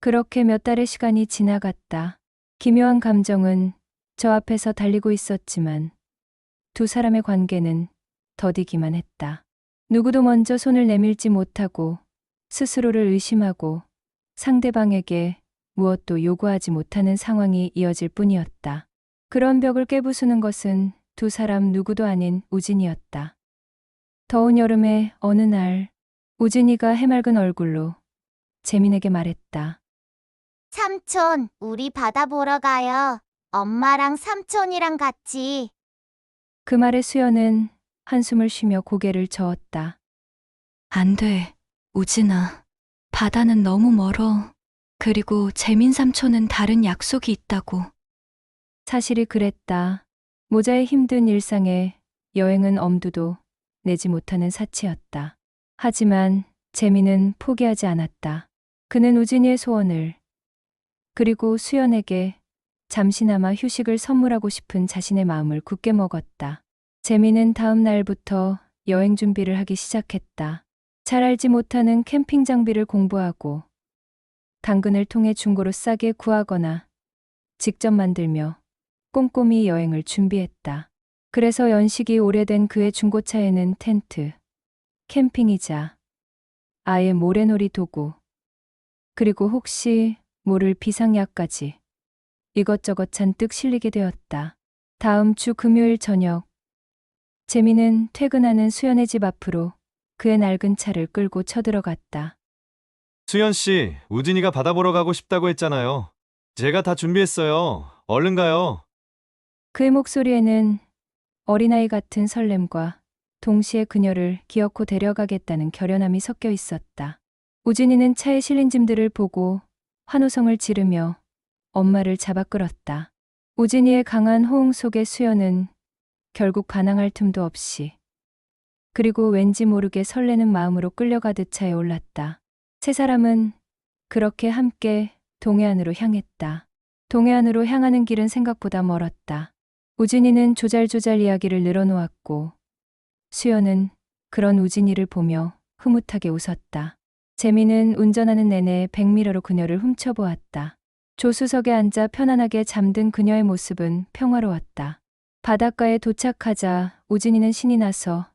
그렇게 몇 달의 시간이 지나갔다. 기묘한 감정은 저 앞에서 달리고 있었지만 두 사람의 관계는 더디기만 했다. 누구도 먼저 손을 내밀지 못하고 스스로를 의심하고 상대방에게 무엇도 요구하지 못하는 상황이 이어질 뿐이었다. 그런 벽을 깨부수는 것은 두 사람 누구도 아닌 우진이었다. 더운 여름의 어느 날 우진이가 해맑은 얼굴로 재민에게 말했다. 삼촌, 우리 바다 보러 가요. 엄마랑 삼촌이랑 같이. 그 말에 수연은 한숨을 쉬며 고개를 저었다. 안 돼, 우진아. 바다는 너무 멀어. 그리고 재민 삼촌은 다른 약속이 있다고. 사실이 그랬다. 모자의 힘든 일상에 여행은 엄두도 내지 못하는 사치였다. 하지만 재민은 포기하지 않았다. 그는 우진이의 소원을 그리고 수연에게 잠시나마 휴식을 선물하고 싶은 자신의 마음을 굳게 먹었다. 재민은 다음 날부터 여행 준비를 하기 시작했다. 잘 알지 못하는 캠핑 장비를 공부하고 당근을 통해 중고로 싸게 구하거나 직접 만들며 꼼꼼히 여행을 준비했다. 그래서 연식이 오래된 그의 중고차에는 텐트, 캠핑이자 아예 모래놀이 도구, 그리고 혹시 모를 비상약까지 이것저것 잔뜩 실리게 되었다. 다음 주 금요일 저녁, 재민은 퇴근하는 수연의 집 앞으로 그의 낡은 차를 끌고 쳐들어갔다. 수연 씨, 우진이가 바다 보러 가고 싶다고 했잖아요. 제가 다 준비했어요. 얼른 가요. 그의 목소리에는 어린아이 같은 설렘과 동시에 그녀를 기어코 데려가겠다는 결연함이 섞여 있었다. 우진이는 차에 실린 짐들을 보고 환호성을 지르며 엄마를 잡아 끌었다. 우진이의 강한 호응 속에 수연은 결국 반항할 틈도 없이 그리고 왠지 모르게 설레는 마음으로 끌려가듯 차에 올랐다. 세 사람은 그렇게 함께 동해안으로 향했다. 동해안으로 향하는 길은 생각보다 멀었다. 우진이는 조잘조잘 이야기를 늘어놓았고 수연은 그런 우진이를 보며 흐뭇하게 웃었다. 재민은 운전하는 내내 백미러로 그녀를 훔쳐보았다. 조수석에 앉아 편안하게 잠든 그녀의 모습은 평화로웠다. 바닷가에 도착하자 우진이는 신이 나서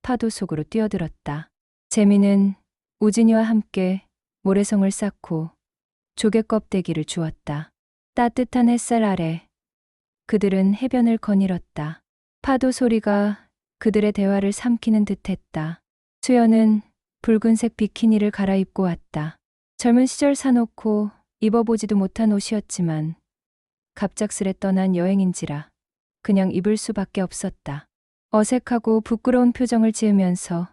파도 속으로 뛰어들었다. 재민은 우진이와 함께 모래성을 쌓고 조개 껍데기를 주었다. 따뜻한 햇살 아래 그들은 해변을 거닐었다. 파도 소리가 그들의 대화를 삼키는 듯했다. 수연은 붉은색 비키니를 갈아입고 왔다. 젊은 시절 사놓고 입어보지도 못한 옷이었지만 갑작스레 떠난 여행인지라 그냥 입을 수밖에 없었다. 어색하고 부끄러운 표정을 지으면서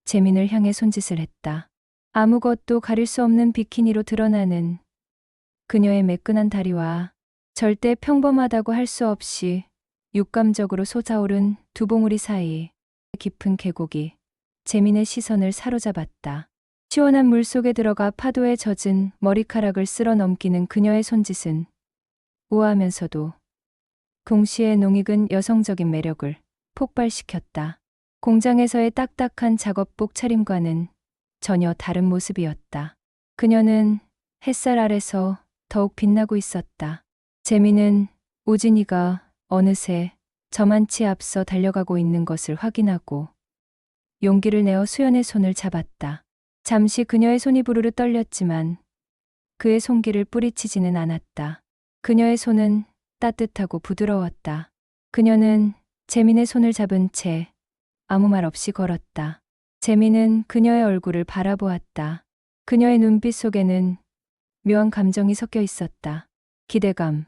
재민을 향해 손짓을 했다. 아무것도 가릴 수 없는 비키니로 드러나는 그녀의 매끈한 다리와 절대 평범하다고 할 수 없이 육감적으로 솟아오른 두 봉우리 사이 깊은 계곡이 재민의 시선을 사로잡았다. 시원한 물 속에 들어가 파도에 젖은 머리카락을 쓸어 넘기는 그녀의 손짓은 우아하면서도 동시에 농익은 여성적인 매력을 폭발시켰다. 공장에서의 딱딱한 작업복 차림과는 전혀 다른 모습이었다. 그녀는 햇살 아래서 더욱 빛나고 있었다. 재민은 우진이가 어느새 저만치 앞서 달려가고 있는 것을 확인하고 용기를 내어 수연의 손을 잡았다. 잠시 그녀의 손이 부르르 떨렸지만 그의 손길을 뿌리치지는 않았다. 그녀의 손은 따뜻하고 부드러웠다. 그녀는 재민의 손을 잡은 채 아무 말 없이 걸었다. 재민은 그녀의 얼굴을 바라보았다. 그녀의 눈빛 속에는 묘한 감정이 섞여 있었다. 기대감,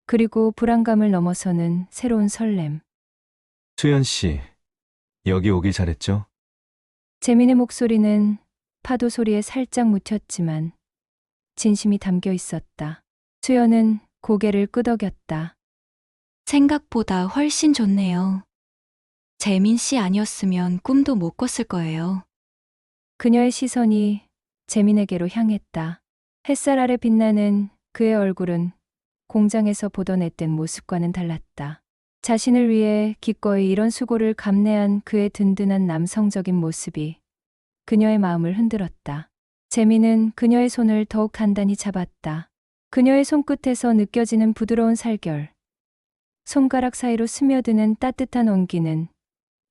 그리고 불안감을 넘어서는 새로운 설렘. 수연 씨, 여기 오길 잘했죠? 재민의 목소리는 파도 소리에 살짝 묻혔지만 진심이 담겨 있었다. 수연은 고개를 끄덕였다. 생각보다 훨씬 좋네요. 재민 씨 아니었으면 꿈도 못 꿨을 거예요. 그녀의 시선이 재민에게로 향했다. 햇살 아래 빛나는 그의 얼굴은 공장에서 보던 앳된 모습과는 달랐다. 자신을 위해 기꺼이 이런 수고를 감내한 그의 든든한 남성적인 모습이 그녀의 마음을 흔들었다. 재민은 그녀의 손을 더욱 단단히 잡았다. 그녀의 손끝에서 느껴지는 부드러운 살결, 손가락 사이로 스며드는 따뜻한 온기는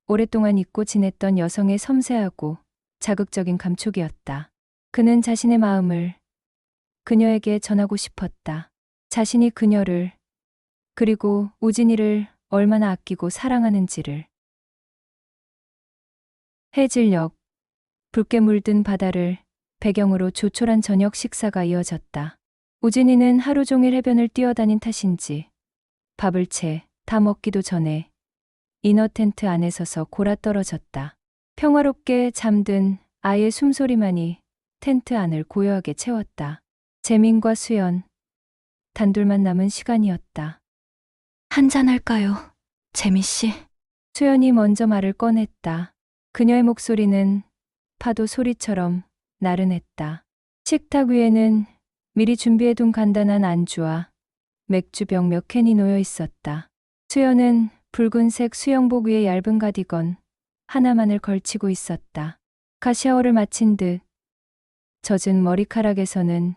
오랫동안 잊고 지냈던 여성의 섬세하고 자극적인 감촉이었다. 그는 자신의 마음을 그녀에게 전하고 싶었다. 자신이 그녀를, 그리고 우진이를 얼마나 아끼고 사랑하는지를. 해질녘, 붉게 물든 바다를 배경으로 조촐한 저녁 식사가 이어졌다. 우진이는 하루 종일 해변을 뛰어다닌 탓인지 밥을 채 다 먹기도 전에 이너 텐트 안에 서서 골아떨어졌다. 평화롭게 잠든 아이의 숨소리만이 텐트 안을 고요하게 채웠다. 재민과 수연, 단둘만 남은 시간이었다. 한잔할까요? 재민 씨. 수연이 먼저 말을 꺼냈다. 그녀의 목소리는 파도 소리처럼 나른했다. 식탁 위에는 미리 준비해둔 간단한 안주와 맥주병 몇 캔이 놓여 있었다. 수연은 붉은색 수영복 위에 얇은 가디건 하나만을 걸치고 있었다. 가샤워를 마친 듯 젖은 머리카락에서는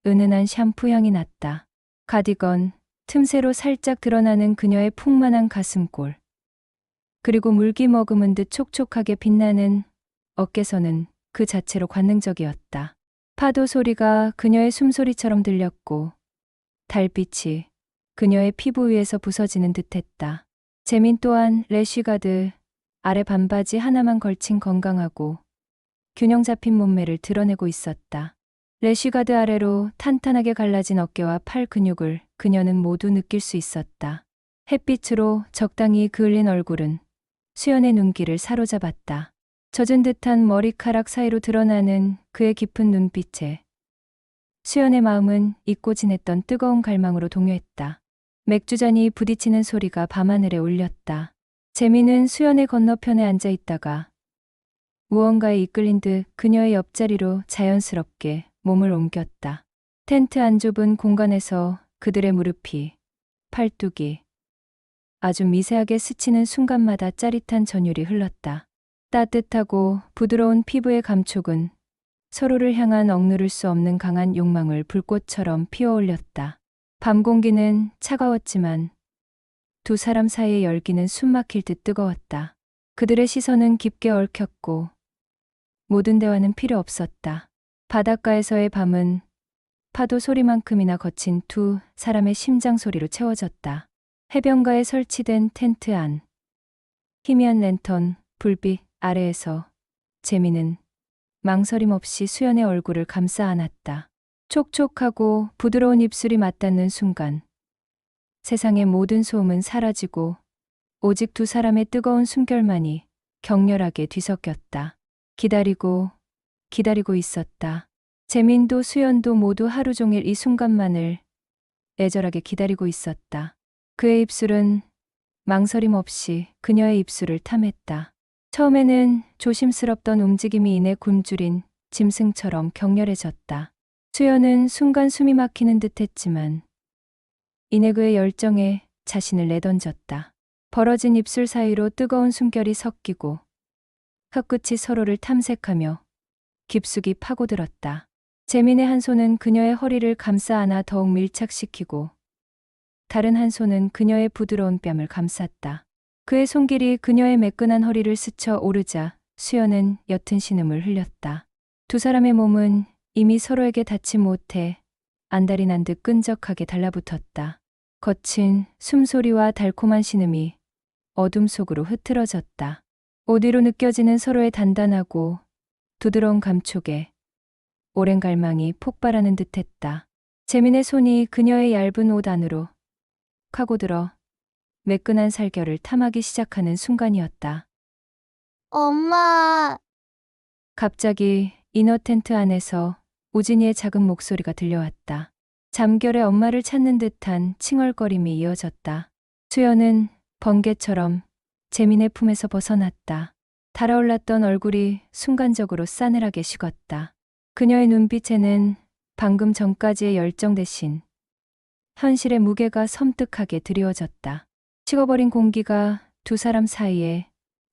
은은한 샴푸 향이 났다. 가디건 틈새로 살짝 드러나는 그녀의 풍만한 가슴골, 그리고 물기 머금은 듯 촉촉하게 빛나는 어깨선은 그 자체로 관능적이었다. 파도 소리가 그녀의 숨소리처럼 들렸고 달빛이 그녀의 피부 위에서 부서지는 듯했다. 재민 또한 래쉬가드 아래 반바지 하나만 걸친 건강하고 균형 잡힌 몸매를 드러내고 있었다. 래쉬가드 아래로 탄탄하게 갈라진 어깨와 팔 근육을 그녀는 모두 느낄 수 있었다. 햇빛으로 적당히 그을린 얼굴은 수연의 눈길을 사로잡았다. 젖은 듯한 머리카락 사이로 드러나는 그의 깊은 눈빛에 수연의 마음은 잊고 지냈던 뜨거운 갈망으로 동요했다. 맥주잔이 부딪히는 소리가 밤하늘에 울렸다. 재민은 수연의 건너편에 앉아 있다가 무언가에 이끌린 듯 그녀의 옆자리로 자연스럽게 몸을 옮겼다. 텐트 안 좁은 공간에서 그들의 무릎이, 팔뚝이 아주 미세하게 스치는 순간마다 짜릿한 전율이 흘렀다. 따뜻하고 부드러운 피부의 감촉은 서로를 향한 억누를 수 없는 강한 욕망을 불꽃처럼 피어올렸다. 밤 공기는 차가웠지만 두 사람 사이의 열기는 숨막힐 듯 뜨거웠다. 그들의 시선은 깊게 얽혔고 모든 대화는 필요 없었다. 바닷가에서의 밤은 파도 소리만큼이나 거친 두 사람의 심장 소리로 채워졌다. 해변가에 설치된 텐트 안, 희미한 랜턴, 불빛 아래에서 재민은 망설임 없이 수연의 얼굴을 감싸 안았다. 촉촉하고 부드러운 입술이 맞닿는 순간 세상의 모든 소음은 사라지고 오직 두 사람의 뜨거운 숨결만이 격렬하게 뒤섞였다. 기다리고 있었다. 재민도 수연도 모두 하루 종일 이 순간만을 애절하게 기다리고 있었다. 그의 입술은 망설임 없이 그녀의 입술을 탐했다. 처음에는 조심스럽던 움직임이 이내 굶주린 짐승처럼 격렬해졌다. 수연은 순간 숨이 막히는 듯했지만 이내 그의 열정에 자신을 내던졌다. 벌어진 입술 사이로 뜨거운 숨결이 섞이고 혀끝이 서로를 탐색하며 깊숙이 파고들었다. 재민의 한 손은 그녀의 허리를 감싸 안아 더욱 밀착시키고 다른 한 손은 그녀의 부드러운 뺨을 감쌌다. 그의 손길이 그녀의 매끈한 허리를 스쳐 오르자 수연은 옅은 신음을 흘렸다. 두 사람의 몸은 이미 서로에게 닿지 못해 안달이 난 듯 끈적하게 달라붙었다. 거친 숨소리와 달콤한 신음이 어둠 속으로 흐트러졌다. 옷 위로 느껴지는 서로의 단단하고 부드러운 감촉에 오랜 갈망이 폭발하는 듯했다. 재민의 손이 그녀의 얇은 옷 안으로 파고들어 매끈한 살결을 탐하기 시작하는 순간이었다. 엄마, 갑자기 이너 텐트 안에서 우진이의 작은 목소리가 들려왔다. 잠결에 엄마를 찾는 듯한 칭얼거림이 이어졌다. 수연은 번개처럼 재민의 품에서 벗어났다. 달아올랐던 얼굴이 순간적으로 싸늘하게 식었다. 그녀의 눈빛에는 방금 전까지의 열정 대신 현실의 무게가 섬뜩하게 드리워졌다. 식어버린 공기가 두 사람 사이에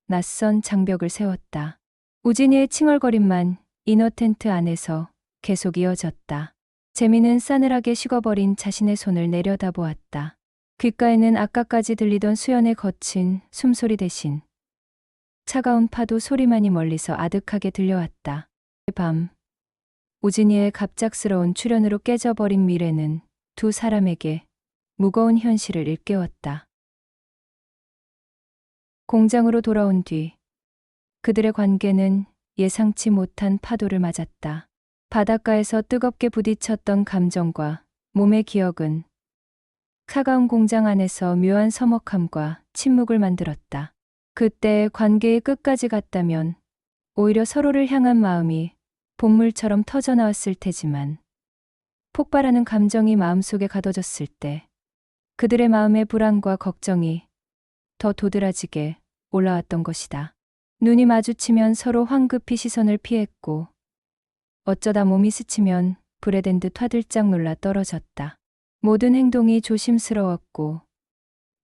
낯선 장벽을 세웠다. 우진이의 칭얼거림만 이너 텐트 안에서 계속 이어졌다. 재민은 싸늘하게 식어버린 자신의 손을 내려다보았다. 귓가에는 아까까지 들리던 수연의 거친 숨소리 대신 차가운 파도 소리만이 멀리서 아득하게 들려왔다. 밤, 우진이의 갑작스러운 출현으로 깨져버린 미래는 두 사람에게 무거운 현실을 일깨웠다. 공장으로 돌아온 뒤 그들의 관계는 예상치 못한 파도를 맞았다. 바닷가에서 뜨겁게 부딪혔던 감정과 몸의 기억은 차가운 공장 안에서 묘한 서먹함과 침묵을 만들었다. 그때 관계의 끝까지 갔다면 오히려 서로를 향한 마음이 본물처럼 터져나왔을 테지만 폭발하는 감정이 마음속에 가둬졌을 때 그들의 마음의 불안과 걱정이 더 도드라지게 올라왔던 것이다. 눈이 마주치면 서로 황급히 시선을 피했고 어쩌다 몸이 스치면 불에 댄 듯 화들짝 놀라 떨어졌다. 모든 행동이 조심스러웠고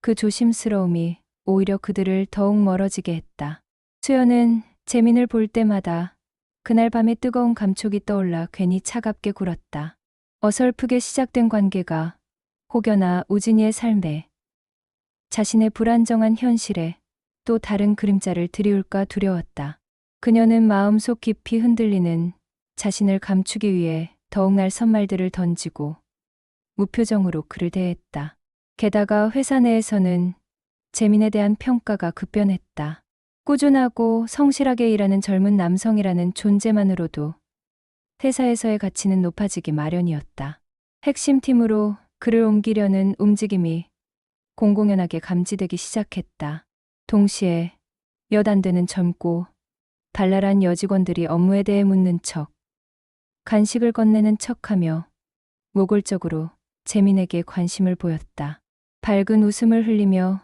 그 조심스러움이 오히려 그들을 더욱 멀어지게 했다. 수연은 재민을 볼 때마다 그날 밤의 뜨거운 감촉이 떠올라 괜히 차갑게 굴었다. 어설프게 시작된 관계가 혹여나 우진이의 삶에 자신의 불안정한 현실에 또 다른 그림자를 드리울까 두려웠다. 그녀는 마음속 깊이 흔들리는 자신을 감추기 위해 더욱 날선 말들을 던지고 무표정으로 그를 대했다. 게다가 회사 내에서는 재민에 대한 평가가 급변했다. 꾸준하고 성실하게 일하는 젊은 남성이라는 존재만으로도 회사에서의 가치는 높아지기 마련이었다. 핵심 팀으로 그를 옮기려는 움직임이 공공연하게 감지되기 시작했다. 동시에 몇 안 되는 젊고 발랄한 여직원들이 업무에 대해 묻는 척, 간식을 건네는 척하며 모골적으로 재민에게 관심을 보였다. 밝은 웃음을 흘리며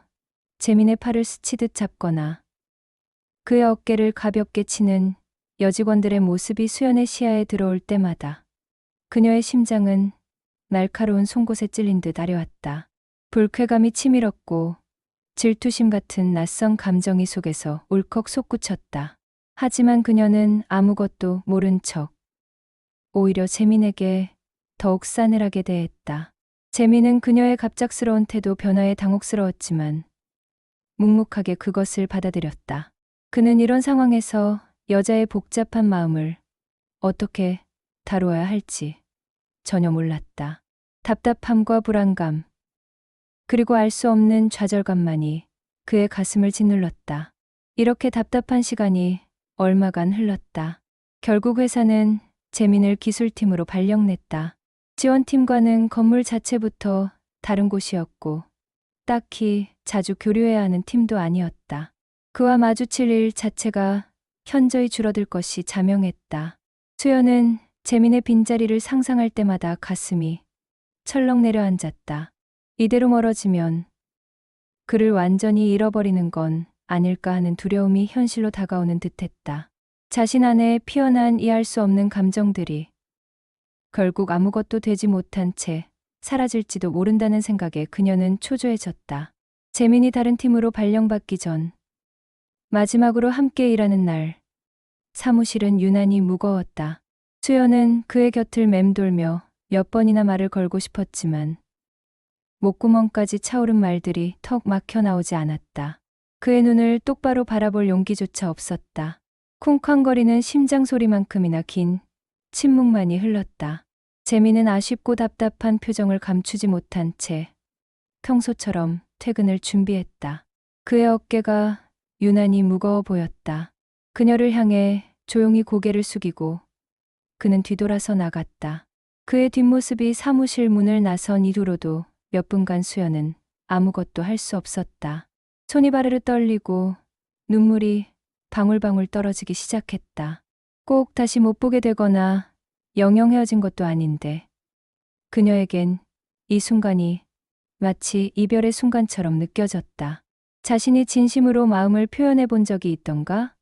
재민의 팔을 스치듯 잡거나 그의 어깨를 가볍게 치는 여직원들의 모습이 수연의 시야에 들어올 때마다 그녀의 심장은 날카로운 송곳에 찔린 듯 아려왔다. 불쾌감이 치밀었고 질투심 같은 낯선 감정이 속에서 울컥 솟구쳤다. 하지만 그녀는 아무것도 모른 척 오히려 재민에게 더욱 싸늘하게 대했다. 재민은 그녀의 갑작스러운 태도 변화에 당혹스러웠지만 묵묵하게 그것을 받아들였다. 그는 이런 상황에서 여자의 복잡한 마음을 어떻게 다루어야 할지 전혀 몰랐다. 답답함과 불안감, 그리고 알 수 없는 좌절감만이 그의 가슴을 짓눌렀다. 이렇게 답답한 시간이 얼마간 흘렀다. 결국 회사는 재민을 기술팀으로 발령냈다. 지원팀과는 건물 자체부터 다른 곳이었고 딱히 자주 교류해야 하는 팀도 아니었다. 그와 마주칠 일 자체가 현저히 줄어들 것이 자명했다. 수연은 재민의 빈자리를 상상할 때마다 가슴이 철렁 내려앉았다. 이대로 멀어지면 그를 완전히 잃어버리는 건 아닐까 하는 두려움이 현실로 다가오는 듯했다. 자신 안에 피어난 이해할 수 없는 감정들이 결국 아무것도 되지 못한 채 사라질지도 모른다는 생각에 그녀는 초조해졌다. 재민이 다른 팀으로 발령받기 전 마지막으로 함께 일하는 날, 사무실은 유난히 무거웠다. 수연은 그의 곁을 맴돌며 몇 번이나 말을 걸고 싶었지만 목구멍까지 차오른 말들이 턱 막혀 나오지 않았다. 그의 눈을 똑바로 바라볼 용기조차 없었다. 쿵쾅거리는 심장 소리만큼이나 긴 침묵만이 흘렀다. 재민은 아쉽고 답답한 표정을 감추지 못한 채 평소처럼 퇴근을 준비했다. 그의 어깨가 유난히 무거워 보였다. 그녀를 향해 조용히 고개를 숙이고 그는 뒤돌아서 나갔다. 그의 뒷모습이 사무실 문을 나선 이후로도 몇 분간 수연은 아무것도 할 수 없었다. 손이 바르르 떨리고 눈물이 방울방울 떨어지기 시작했다. 꼭 다시 못 보게 되거나 영영 헤어진 것도 아닌데 그녀에겐 이 순간이 마치 이별의 순간처럼 느껴졌다. 자신이 진심으로 마음을 표현해 본 적이 있던가?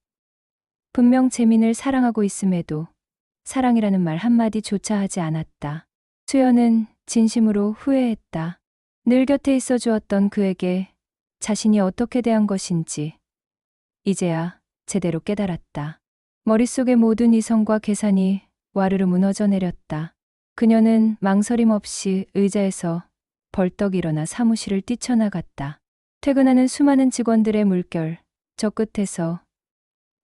분명 재민을 사랑하고 있음에도 사랑이라는 말 한마디조차 하지 않았다. 수연은 진심으로 후회했다. 늘 곁에 있어 주었던 그에게 자신이 어떻게 대한 것인지 이제야 제대로 깨달았다. 머릿속의 모든 이성과 계산이 와르르 무너져 내렸다. 그녀는 망설임 없이 의자에서 벌떡 일어나 사무실을 뛰쳐나갔다. 퇴근하는 수많은 직원들의 물결, 저 끝에서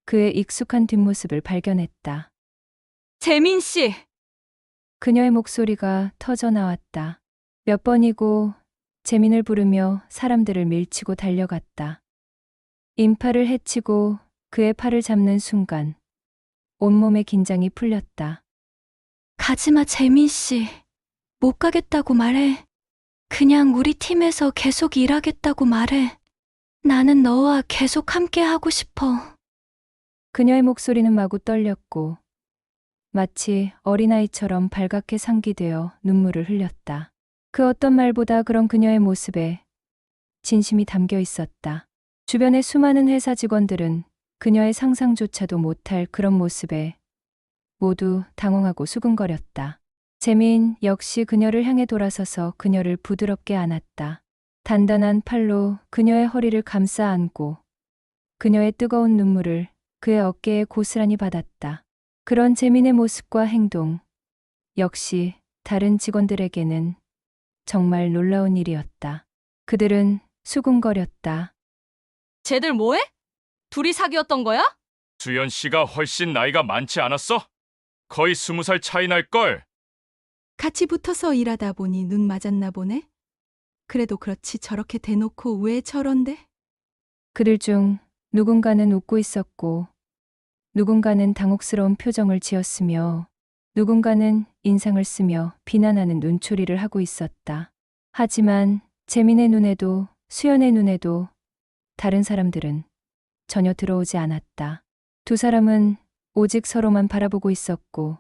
그의 익숙한 뒷모습을 발견했다. 재민 씨! 그녀의 목소리가 터져 나왔다. 몇 번이고 재민을 부르며 사람들을 밀치고 달려갔다. 인파를 헤치고 그의 팔을 잡는 순간 온몸의 긴장이 풀렸다. 가지마, 재민 씨. 못 가겠다고 말해. 그냥 우리 팀에서 계속 일하겠다고 말해. 나는 너와 계속 함께 하고 싶어. 그녀의 목소리는 마구 떨렸고 마치 어린아이처럼 발갛게 상기되어 눈물을 흘렸다. 그 어떤 말보다 그런 그녀의 모습에 진심이 담겨 있었다. 주변의 수많은 회사 직원들은 그녀의 상상조차도 못할 그런 모습에 모두 당황하고 수근거렸다. 재민 역시 그녀를 향해 돌아서서 그녀를 부드럽게 안았다. 단단한 팔로 그녀의 허리를 감싸 안고 그녀의 뜨거운 눈물을 그의 어깨에 고스란히 받았다. 그런 재민의 모습과 행동, 역시 다른 직원들에게는 정말 놀라운 일이었다. 그들은 수군거렸다. 쟤들 뭐해? 둘이 사귀었던 거야? 수연 씨가 훨씬 나이가 많지 않았어? 거의 20살 차이 날걸. 같이 붙어서 일하다 보니 눈 맞았나 보네. 그래도 그렇지 저렇게 대놓고 왜 저런데? 그들 중 누군가는 웃고 있었고 누군가는 당혹스러운 표정을 지었으며 누군가는 인상을 쓰며 비난하는 눈초리를 하고 있었다. 하지만 재민의 눈에도 수연의 눈에도 다른 사람들은 전혀 들어오지 않았다. 두 사람은 오직 서로만 바라보고 있었고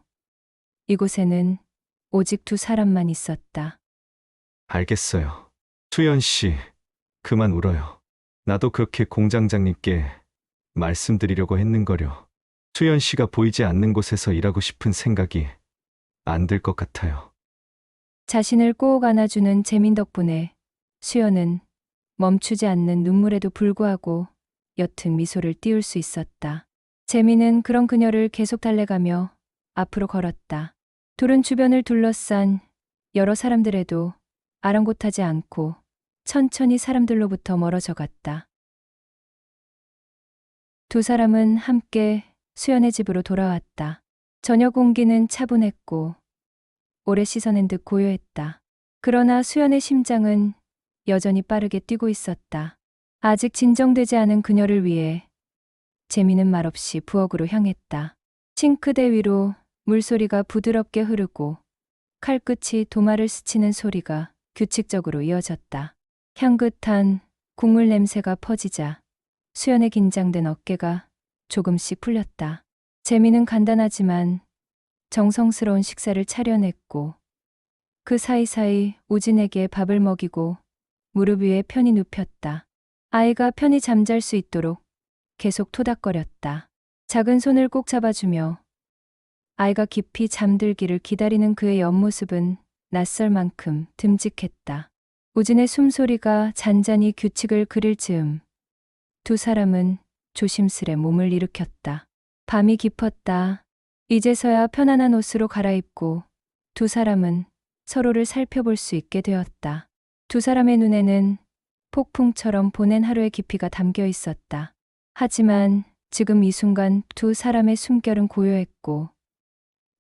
이곳에는 오직 두 사람만 있었다. 알겠어요. 수연 씨, 그만 울어요. 나도 그렇게 공장장님께 말씀드리려고 했는거려. 수연 씨가 보이지 않는 곳에서 일하고 싶은 생각이 안 들 것 같아요. 자신을 꼭 안아주는 재민 덕분에 수연은 멈추지 않는 눈물에도 불구하고 옅은 미소를 띄울 수 있었다. 재민은 그런 그녀를 계속 달래가며 앞으로 걸었다. 둘은 주변을 둘러싼 여러 사람들에도 아랑곳하지 않고 천천히 사람들로부터 멀어져 갔다. 두 사람은 함께 수연의 집으로 돌아왔다. 저녁 공기는 차분했고 오래 씻어낸 듯 고요했다. 그러나 수연의 심장은 여전히 빠르게 뛰고 있었다. 아직 진정되지 않은 그녀를 위해 재민은 말없이 부엌으로 향했다. 싱크대 위로 물소리가 부드럽게 흐르고 칼끝이 도마를 스치는 소리가 규칙적으로 이어졌다. 향긋한 국물 냄새가 퍼지자 수연의 긴장된 어깨가 조금씩 풀렸다. 재민은 간단하지만 정성스러운 식사를 차려냈고 그 사이사이 우진에게 밥을 먹이고 무릎 위에 편히 눕혔다. 아이가 편히 잠잘 수 있도록 계속 토닥거렸다. 작은 손을 꼭 잡아주며 아이가 깊이 잠들기를 기다리는 그의 옆모습은 낯설 만큼 듬직했다. 우진의 숨소리가 잔잔히 규칙을 그릴 즈음 두 사람은 조심스레 몸을 일으켰다. 밤이 깊었다. 이제서야 편안한 옷으로 갈아입고 두 사람은 서로를 살펴볼 수 있게 되었다. 두 사람의 눈에는 폭풍처럼 보낸 하루의 깊이가 담겨 있었다. 하지만 지금 이 순간 두 사람의 숨결은 고요했고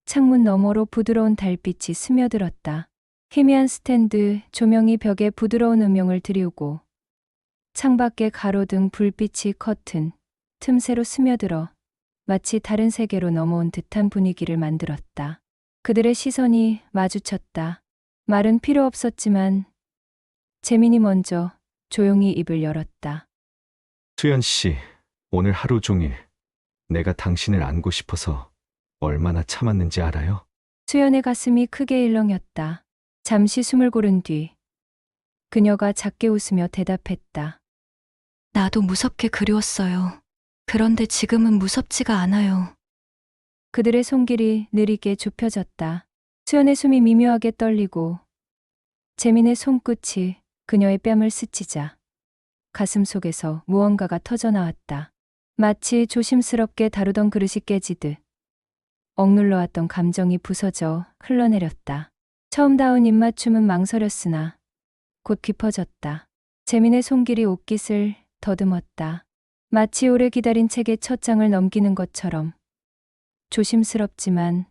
창문 너머로 부드러운 달빛이 스며들었다. 희미한 스탠드 조명이 벽에 부드러운 음영을 드리우고 창밖에 가로등 불빛이 커튼 틈새로 스며들어 마치 다른 세계로 넘어온 듯한 분위기를 만들었다. 그들의 시선이 마주쳤다. 말은 필요 없었지만 재민이 먼저 조용히 입을 열었다. 수연 씨, 오늘 하루 종일 내가 당신을 안고 싶어서 얼마나 참았는지 알아요? 수연의 가슴이 크게 일렁였다. 잠시 숨을 고른 뒤 그녀가 작게 웃으며 대답했다. 나도 무섭게 그리웠어요. 그런데 지금은 무섭지가 않아요. 그들의 손길이 느리게 좁혀졌다. 수연의 숨이 미묘하게 떨리고 재민의 손끝이 그녀의 뺨을 스치자 가슴 속에서 무언가가 터져 나왔다. 마치 조심스럽게 다루던 그릇이 깨지듯 억눌러왔던 감정이 부서져 흘러내렸다. 처음 닿은 입맞춤은 망설였으나 곧 깊어졌다. 재민의 손길이 옷깃을 더듬었다. 마치 오래 기다린 책의 첫 장을 넘기는 것처럼 조심스럽지만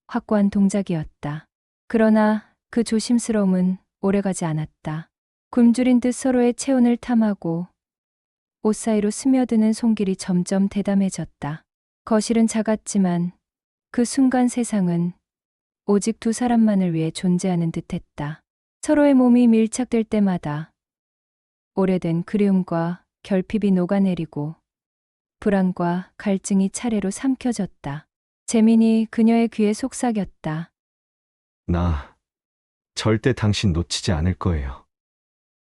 확고한 동작이었다. 그러나 그 조심스러움은 오래가지 않았다. 굶주린 듯 서로의 체온을 탐하고 옷 사이로 스며드는 손길이 점점 대담해졌다. 거실은 작았지만 그 순간 세상은 오직 두 사람만을 위해 존재하는 듯했다. 서로의 몸이 밀착될 때마다 오래된 그리움과 결핍이 녹아내리고 불안과 갈증이 차례로 삼켜졌다. 재민이 그녀의 귀에 속삭였다. 나 절대 당신 놓치지 않을 거예요.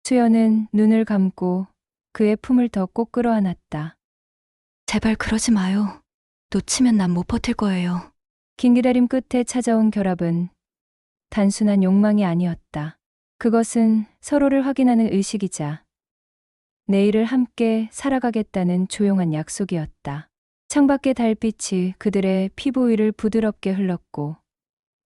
수연은 눈을 감고 그의 품을 더 꼭 끌어안았다. 제발 그러지 마요. 놓치면 난 못 버틸 거예요. 긴 기다림 끝에 찾아온 결합은 단순한 욕망이 아니었다. 그것은 서로를 확인하는 의식이자 내일을 함께 살아가겠다는 조용한 약속이었다. 창밖의 달빛이 그들의 피부 위를 부드럽게 흘렀고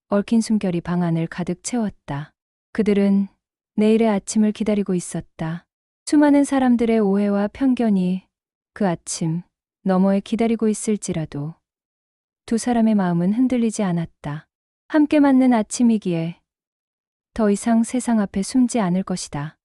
얽힌 숨결이 방 안을 가득 채웠다. 그들은 내일의 아침을 기다리고 있었다. 수많은 사람들의 오해와 편견이 그 아침 너머에 기다리고 있을지라도 두 사람의 마음은 흔들리지 않았다. 함께 맞는 아침이기에 더 이상 세상 앞에 숨지 않을 것이다.